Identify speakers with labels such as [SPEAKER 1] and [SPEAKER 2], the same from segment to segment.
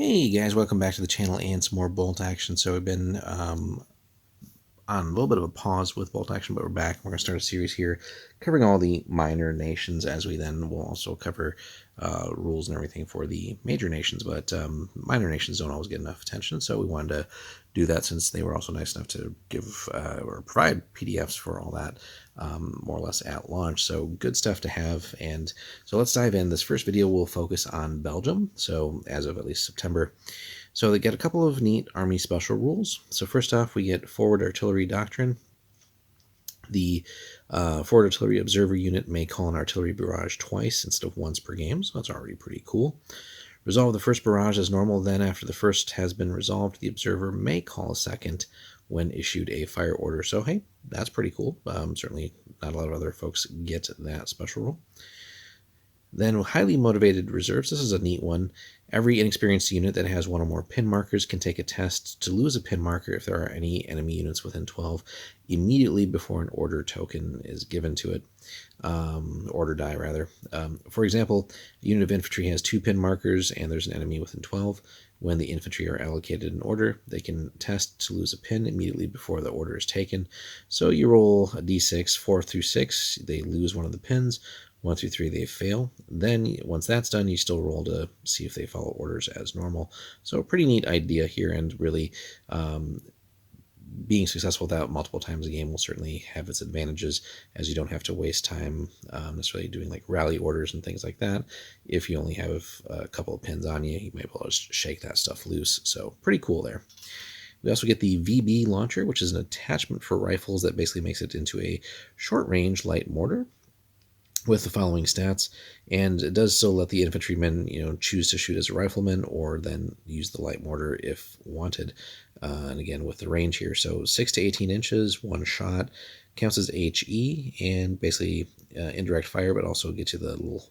[SPEAKER 1] Hey guys, welcome back to the channel and some more bolt action. So we've been on a little bit of a pause with bolt action, but we're back. We're going to start a series here covering all the minor nations, as we then will also cover rules and everything for the major nations. But minor nations don't always get enough attention, so we wanted to do that since they were also nice enough to give or provide PDFs for all that more or less at launch. So good stuff to have. And so let's dive in. This first video will focus on Belgium. So as of at least September. So they get a couple of neat Army special rules. So first off, we get Forward Artillery Doctrine. The Forward Artillery Observer Unit may call an artillery barrage twice instead of once per game, so that's already pretty cool. Resolve the first barrage as normal, then after the first has been resolved, the observer may call a second when issued a fire order. So hey, that's pretty cool. Certainly not a lot of other folks get that special rule. Then highly motivated reserves. This is a neat one. Every inexperienced unit that has one or more pin markers can take a test to lose a pin marker if there are any enemy units within 12 immediately before an order token is given to it. Order die, rather. For example, a unit of infantry has 2 pin markers and there's an enemy within 12. When the infantry are allocated an order, they can test to lose a pin immediately before the order is taken. So you roll a d6, 4 through 6, they lose one of the pins. 1 through 3, they fail. Then once that's done, you still roll to see if they follow orders as normal. So pretty neat idea here, and really being successful with that multiple times a game will certainly have its advantages, as you don't have to waste time necessarily doing like rally orders and things like that. If you only have a couple of pins on you, you may be able to just shake that stuff loose. So pretty cool there. We also get the VB launcher, which is an attachment for rifles that basically makes it into a short-range light mortar with the following stats, and it does still let the infantrymen, choose to shoot as a rifleman or then use the light mortar if wanted. And again, with the range here, so 6 to 18 inches, one shot, counts as HE, and basically indirect fire, but also get you the little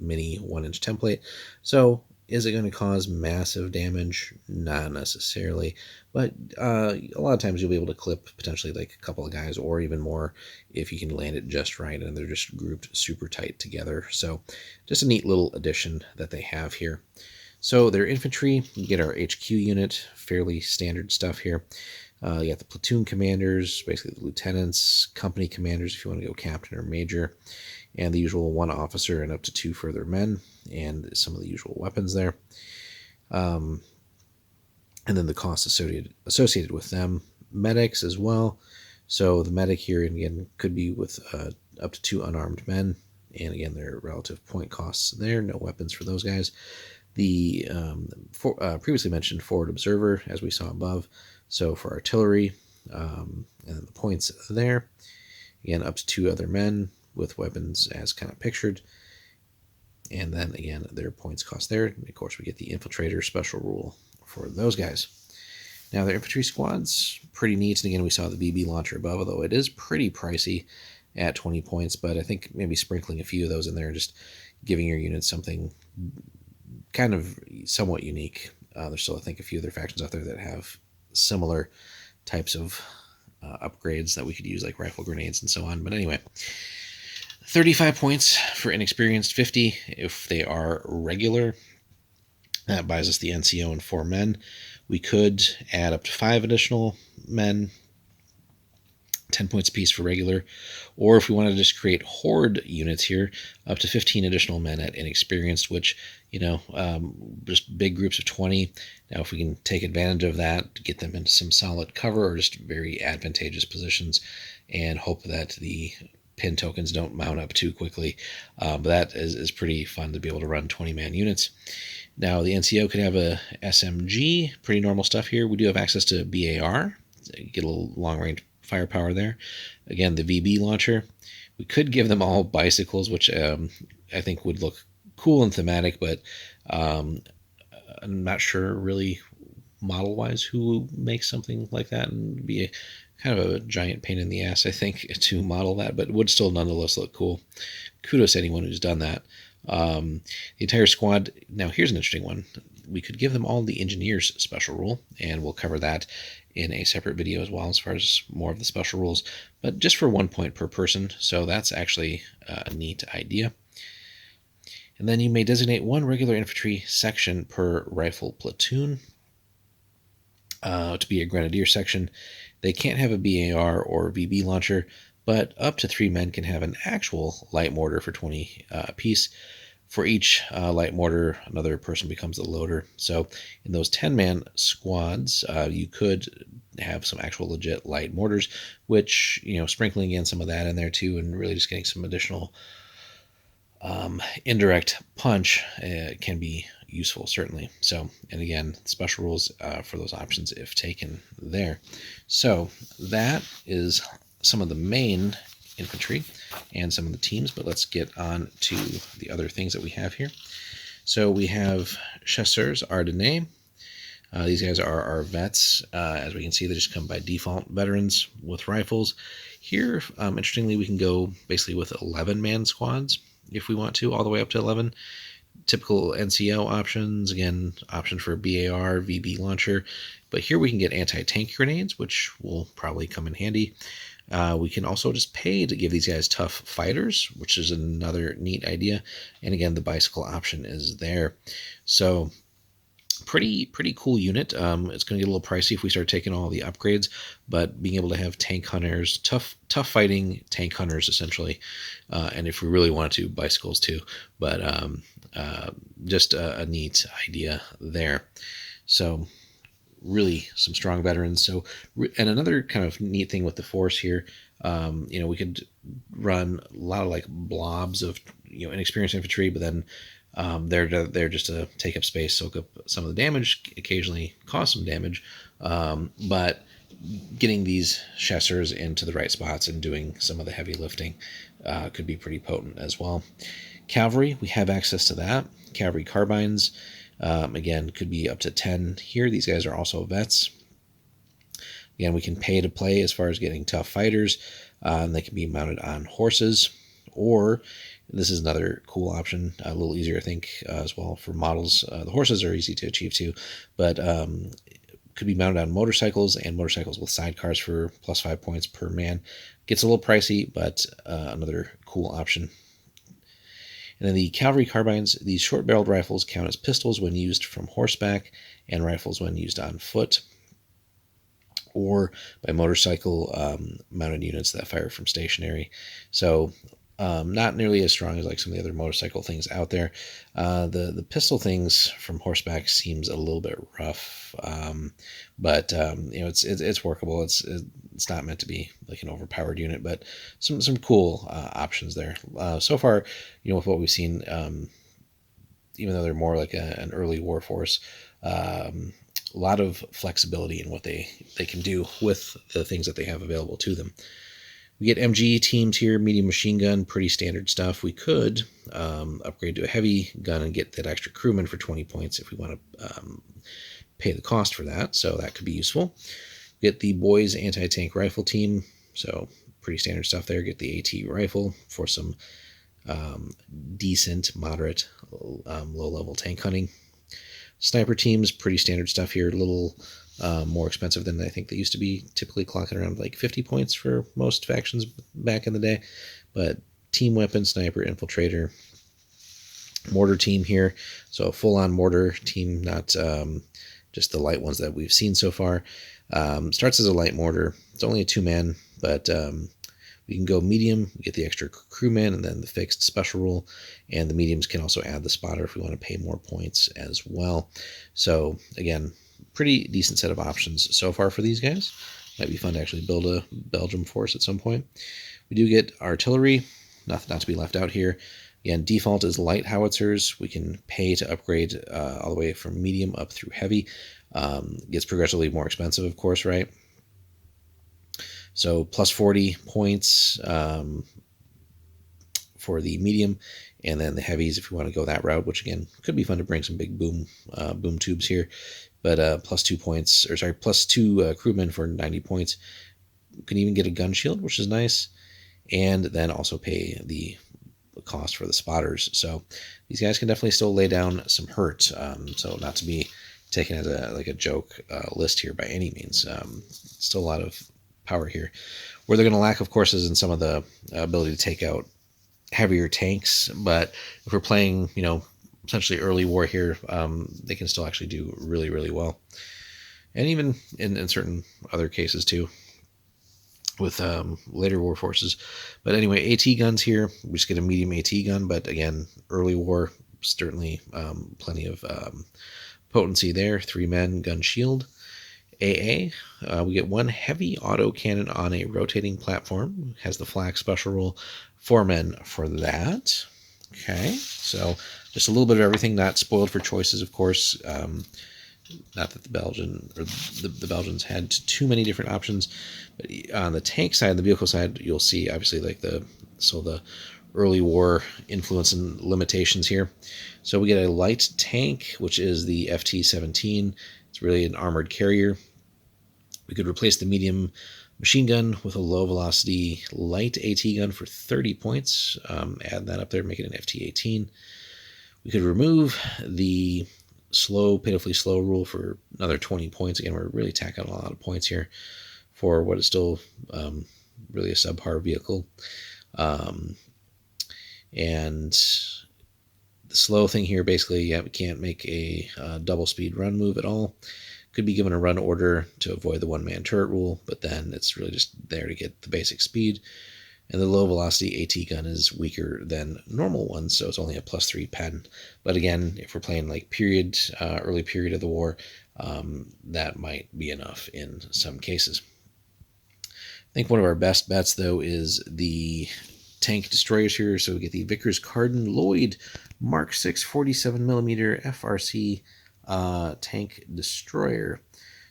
[SPEAKER 1] mini 1-inch template. So is it going to cause massive damage? Not necessarily, but a lot of times you'll be able to clip potentially like a couple of guys or even more if you can land it just right and they're just grouped super tight together. So just a neat little addition that they have here. So their infantry, you get our HQ unit, fairly standard stuff here. You got the platoon commanders, basically the lieutenants, company commanders if you want to go captain or major, and the usual 1 officer and up to 2 further men, and some of the usual weapons there. And then the costs associated with them. Medics as well. So the medic here, again, could be with up to 2 unarmed men, and again, their relative point costs there. No weapons for those guys. The previously mentioned forward observer, as we saw above. So for artillery, and the points there, again, up to 2 other men with weapons as kind of pictured. And then again, their points cost there. And of course, we get the infiltrator special rule for those guys. Now their infantry squad's pretty neat. And again, we saw the VB launcher above, although it is pretty pricey at 20 points. But I think maybe sprinkling a few of those in there, just giving your units something kind of somewhat unique. There's still, I think, a few other factions out there that have similar types of upgrades that we could use, like rifle grenades and so on. But anyway, 35 points for inexperienced, 50 if they are regular. That buys us the NCO and 4 men. We could add up to 5 additional men, 10 points apiece for regular, or if we want to just create horde units here, up to 15 additional men at inexperienced, which, just big groups of 20. Now, if we can take advantage of that to get them into some solid cover or just very advantageous positions and hope that the pin tokens don't mount up too quickly, but that is pretty fun to be able to run 20-man units. Now, the NCO could have a SMG, pretty normal stuff here. We do have access to BAR, get a little long-range firepower there. Again, the VB launcher. We could give them all bicycles, which I think would look cool and thematic, but I'm not sure really model-wise who makes something like that, and be a kind of a giant pain in the ass, I think, to model that, but it would still nonetheless look cool. Kudos to anyone who's done that. The entire squad. Now, here's an interesting one. We could give them all the engineers special rule, and we'll cover that in a separate video as well, as far as more of the special rules, but just for 1 point per person. So that's actually a neat idea. And then you may designate one regular infantry section per rifle platoon to be a grenadier section. They can't have a BAR or VB launcher, but up to 3 men can have an actual light mortar for 20 apiece. For each light mortar, another person becomes the loader. So in those 10-man squads, you could have some actual legit light mortars, which, sprinkling in some of that in there too, and really just getting some additional indirect punch can be useful, certainly. So, and again, special rules for those options if taken there. So that is some of the main infantry and some of the teams, but let's get on to the other things that we have here. So we have Chasseurs Ardennais. These guys are our vets. As we can see, they just come by default veterans with rifles. Here, interestingly, we can go basically with 11-man squads if we want to, all the way up to 11. Typical NCO options, again, option for BAR, VB launcher. But here we can get anti-tank grenades, which will probably come in handy. We can also just pay to give these guys tough fighters, which is another neat idea. And again, the bicycle option is there. So pretty cool unit. It's going to get a little pricey if we start taking all the upgrades, but being able to have tank hunters, tough fighting tank hunters essentially, and if we really wanted to, bicycles too. But just a neat idea there. So really some strong veterans. So, and another kind of neat thing with the force here, we could run a lot of like blobs of inexperienced infantry, but then they're just to take up space, soak up some of the damage, occasionally cause some damage, but getting these chasseurs into the right spots and doing some of the heavy lifting could be pretty potent as well. Cavalry, we have access to that. Cavalry carbines, again, could be up to 10 here. These guys are also vets. Again, we can pay to play as far as getting tough fighters. They can be mounted on horses, or this is another cool option, a little easier, I think, as well for models. The horses are easy to achieve too, but could be mounted on motorcycles and motorcycles with sidecars for +5 points per man. Gets a little pricey, but another cool option. And then the cavalry carbines, these short-barreled rifles count as pistols when used from horseback and rifles when used on foot or by motorcycle mounted units that fire from stationary. So not nearly as strong as like some of the other motorcycle things out there. The pistol things from horseback seems a little bit rough, but it's workable. It's not meant to be like an overpowered unit, but some cool options there. So far, with what we've seen, even though they're more like an early war force, a lot of flexibility in what they can do with the things that they have available to them. We get MG teams here, medium machine gun, pretty standard stuff. We could upgrade to a heavy gun and get that extra crewman for 20 points if we want to pay the cost for that, so that could be useful. Get the boys anti-tank rifle team, so pretty standard stuff there. Get the AT rifle for some decent, moderate, low-level tank hunting. Sniper teams, pretty standard stuff here, a little more expensive than I think they used to be, typically clocking around like 50 points for most factions back in the day. But team weapon, sniper, infiltrator, mortar team here. So a full-on mortar team, not just the light ones that we've seen so far. Starts as a light mortar. It's only a 2-man, but we can go medium, get the extra crewman, and then the fixed special rule. And the mediums can also add the spotter if we want to pay more points as well. So again, pretty decent set of options so far for these guys. Might be fun to actually build a Belgium force at some point. We do get artillery, not to be left out here. Again, default is light howitzers. We can pay to upgrade all the way from medium up through heavy. Gets progressively more expensive, of course, right? So plus 40 points for the medium, and then the heavies if you want to go that route, which again could be fun to bring some big boom tubes here. But plus 2 crewmen for 90 points. You can even get a gun shield, which is nice, and then also pay the cost for the spotters. So these guys can definitely still lay down some hurt. So not to be taken as a joke list here by any means. Still a lot of power here. Where they're going to lack, of course, is in some of the ability to take out heavier tanks, but if we're playing, essentially early war here, they can still actually do really, really well. And even in certain other cases too, with later war forces. But anyway, AT guns here, we just get a medium AT gun, but again, early war, certainly plenty of potency there. 3 men, gun shield. AA, we get 1 heavy auto cannon on a rotating platform. Has the flak special rule. 4 men for that. Okay, so just a little bit of everything, not spoiled for choices, of course. Not that the Belgians had too many different options, but on the tank side, the vehicle side, you'll see obviously like the early war influence and limitations here. So we get a light tank, which is the FT-17. It's really an armored carrier. We could replace the medium machine gun with a low velocity light AT gun for 30 points. Add that up there, make it an FT-18. We could remove the pitifully slow rule for another 20 points. Again, we're really tacking on a lot of points here for what is still really a subpar vehicle. And the slow thing here, basically, we can't make a double speed run move at all. Could be given a run order to avoid the 1-man turret rule, but then it's really just there to get the basic speed. And the low velocity AT gun is weaker than normal ones, so it's only a +3 pen. But again, if we're playing like early period of the war, that might be enough in some cases. I think one of our best bets, though, is the tank destroyers here. So we get the Vickers Carden Lloyd Mark 6 47mm FRC tank destroyer.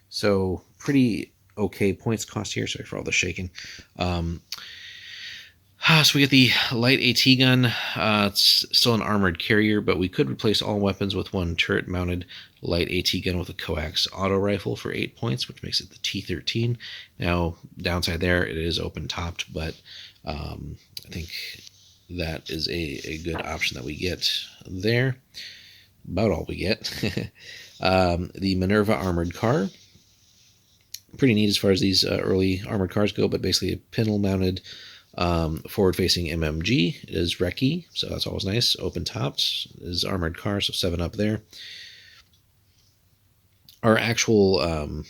[SPEAKER 1] So pretty okay points cost here. Sorry for all the shaking. So we get the light AT gun. It's still an armored carrier, but we could replace all weapons with 1 turret-mounted light AT gun with a coax auto rifle for 8 points, which makes it the T-13. Now, downside there, it is open-topped, but I think that is a good option that we get there. About all we get. The Minerva armored car. Pretty neat as far as these early armored cars go, but basically a pintle-mounted forward-facing MMG. It is recce, so that's always nice. Open-topped is armored car, so 7 up there. Our actual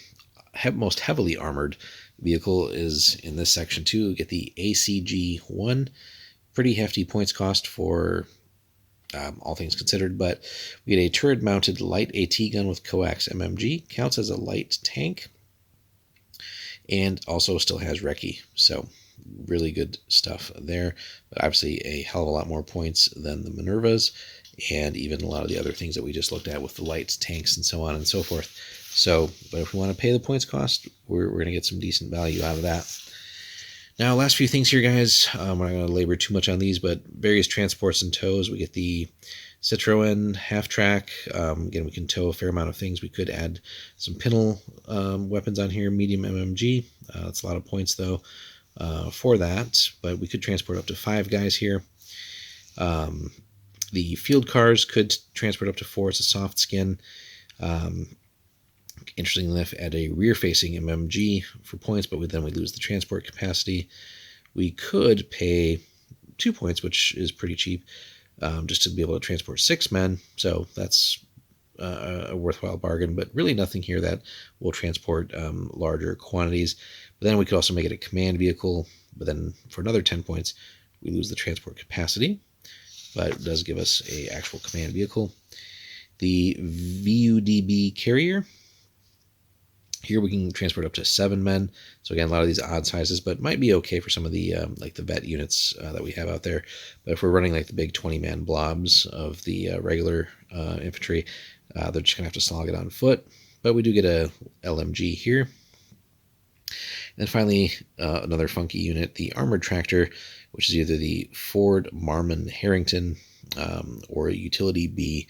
[SPEAKER 1] most heavily armored vehicle is in this section too. We get the ACG-1. Pretty hefty points cost for all things considered, but we get a turret-mounted light AT gun with coax MMG. Counts as a light tank, and also still has recce, so really good stuff there, but obviously a hell of a lot more points than the Minervas and even a lot of the other things that we just looked at with the light tanks and so on and so forth. So, but if we want to pay the points cost, we're going to get some decent value out of that. Now, last few things here, guys. We're not going to labor too much on these, but various transports and tows. We get the Citroën half-track. Again, we can tow a fair amount of things. We could add some pintle weapons on here, medium MMG. That's a lot of points, though, for that. But we could transport up to 5 guys here. The field cars could transport up to 4. It's a soft skin. Interestingly enough, add a rear-facing MMG for points, but then we lose the transport capacity. We could pay 2 points, which is pretty cheap, just to be able to transport 6 men. So that's a worthwhile bargain, but really nothing here that will transport larger quantities. But then we could also make it a command vehicle, but then for another 10 points, we lose the transport capacity, but it does give us a actual command vehicle. The VUDB carrier. Here we can transport up to 7 men. So again, a lot of these odd sizes, but might be okay for some of the like the vet units that we have out there. But if we're running like the big 20-man blobs of the regular infantry, they're just gonna have to slog it on foot. But we do get a LMG here. And then finally, another funky unit, the armored tractor, which is either the Ford Marmon Harrington or a Utility B.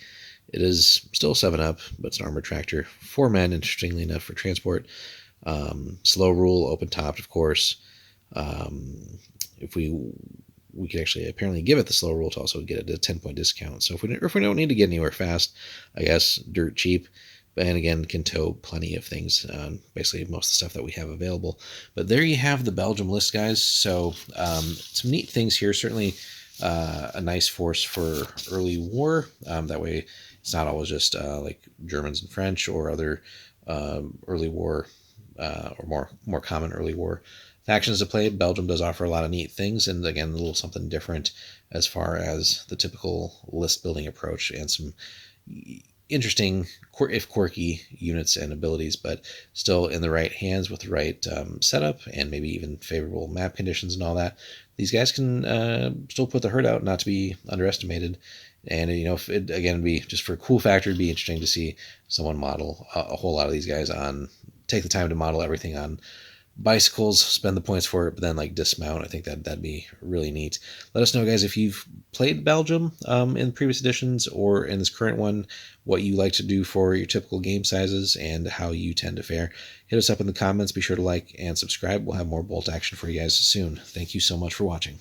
[SPEAKER 1] It is still 7 up, but it's an armored tractor. 4 men, interestingly enough, for transport. Slow rule, open topped, of course. If we could actually apparently give it the slow rule to also get a 10-point discount. So if we don't need to get anywhere fast, I guess dirt cheap. And again, can tow plenty of things, basically most of the stuff that we have available. But there you have the Belgium list, guys. So some neat things here. Certainly a nice force for early war. That way, it's not always just like Germans and French or other early war or more common early war factions to play. Belgium does offer a lot of neat things, and again, a little something different as far as the typical list building approach, and some interesting, if quirky, units and abilities, but still in the right hands with the right setup and maybe even favorable map conditions and all that. These guys can still put the herd out, not to be underestimated. And if it again be just for a cool factor, it'd be interesting to see someone model a whole lot of these guys on. Take the time to model everything on bicycles, spend the points for it, but then like dismount. I think that'd be really neat. Let us know, guys, if you've played Belgium in previous editions or in this current one, what you like to do for your typical game sizes and how you tend to fare. Hit us up in the comments. Be sure to like and subscribe. We'll have more bolt action for you guys soon. Thank you so much for watching.